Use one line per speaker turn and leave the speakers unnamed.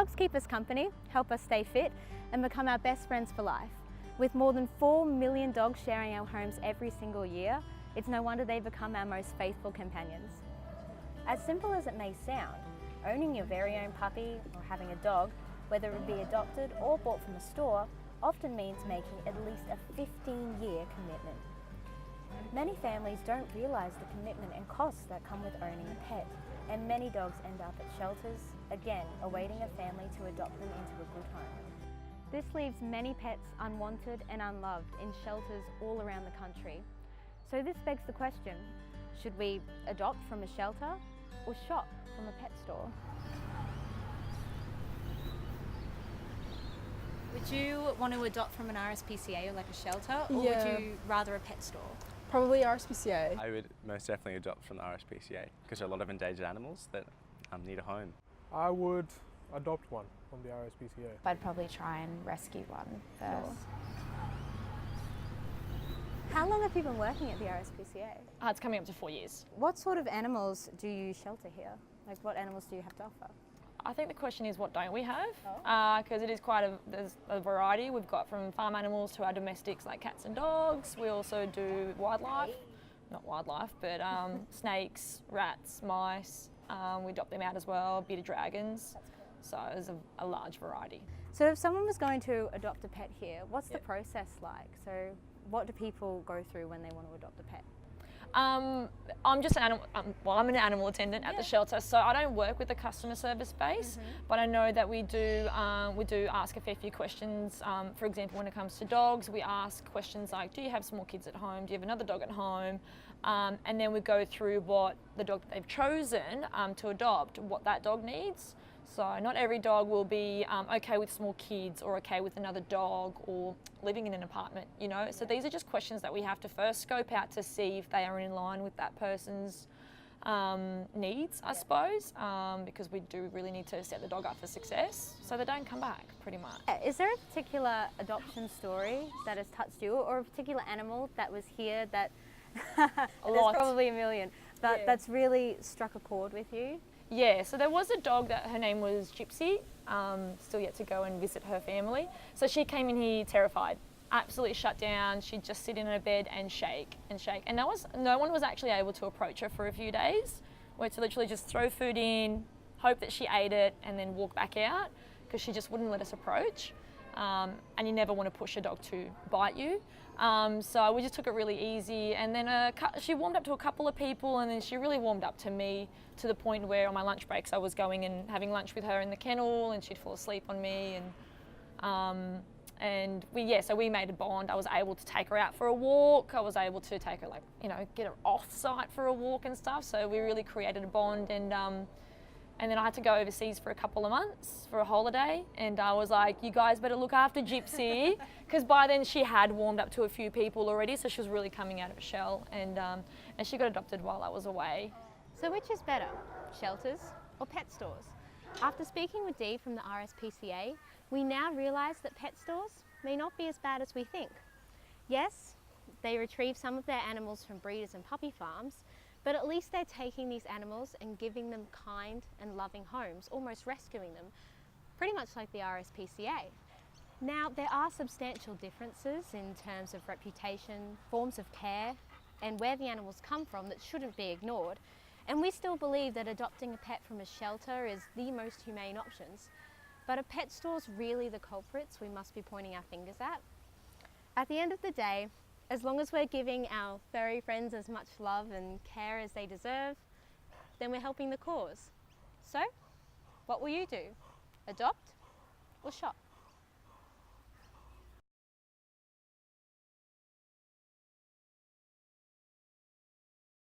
Dogs keep us company, help us stay fit, and become our best friends for life. With more than 4 million dogs sharing our homes every single year, it's no wonder they become our most faithful companions. As simple as it may sound, owning your very own puppy or having a dog, whether it be adopted or bought from a store, often means making at least a 15-year commitment. Many families don't realise the commitment and costs that come with owning a pet, and many dogs end up at shelters, again awaiting a family to adopt them into a good home. This leaves many pets unwanted and unloved in shelters all around the country. So this begs the question, should we adopt from a shelter or shop from a pet store? Would you want to adopt from an RSPCA or like a shelter, or would you rather a pet store?
Probably RSPCA.
I would most definitely adopt from the RSPCA because there are a lot of endangered animals that need a home.
I would adopt one from the RSPCA.
I'd probably try and rescue one first.
How long have you been working at the RSPCA?
It's coming up to 4 years.
What sort of animals do you shelter here? Like what animals do you have to offer?
I think the question is what don't we have? Because it is there's a variety. We've got from farm animals to our domestics like cats and dogs. We also do wildlife, not wildlife, but snakes, rats, mice. We adopt them out as well, bearded dragons. So there's a large variety.
So if someone was going to adopt a pet here, what's the process like? So what do people go through when they want to adopt a pet?
I'm just an animal attendant at the shelter, so I don't work with the customer service base, but I know that we do ask a fair few questions. For example, when it comes to dogs, we ask questions like, do you have small kids at home? Do you have another dog at home? And then we go through what the dog that they've chosen to adopt, what that dog needs. So not every dog will be okay with small kids or okay with another dog or living in an apartment, you know. So these are just questions that we have to first scope out to see if they are in line with that person's needs, I suppose, because we do really need to set the dog up for success so they don't come back, pretty much.
Is there a particular adoption story that has touched you, or a particular animal that was here that, there's probably a million, but that's really struck a chord with you?
Yeah, so there was a dog that her name was Gypsy, still yet to go and visit her family. So she came in here terrified, absolutely shut down. She'd just sit in her bed and shake and shake. And no one was actually able to approach her for a few days. We had to literally just throw food in, hope that she ate it, and then walk back out because she just wouldn't let us approach. And you never want to push a dog to bite you. So we just took it really easy, and then she warmed up to a couple of people, and then she really warmed up to me to the point where on my lunch breaks I was going and having lunch with her in the kennel, and she'd fall asleep on me, and we made a bond. I was able to take her out for a walk. I was able to take her, get her off site for a walk and stuff. So we really created a bond, and then I had to go overseas for a couple of months for a holiday, and I was like, you guys better look after Gypsy, because by then she had warmed up to a few people already, so she was really coming out of her shell, and she got adopted while I was away.
So which is better, shelters or pet stores? After speaking with Dee from the RSPCA, we now realise that pet stores may not be as bad as we think. Yes, they retrieve some of their animals from breeders and puppy farms, but at least they're taking these animals and giving them kind and loving homes, almost rescuing them, pretty much like the RSPCA. Now, there are substantial differences in terms of reputation, forms of care, and where the animals come from that shouldn't be ignored. And we still believe that adopting a pet from a shelter is the most humane options. But are pet stores really the culprits we must be pointing our fingers at? At the end of the day, as long as we're giving our furry friends as much love and care as they deserve, then we're helping the cause. So, what will you do? Adopt or shop?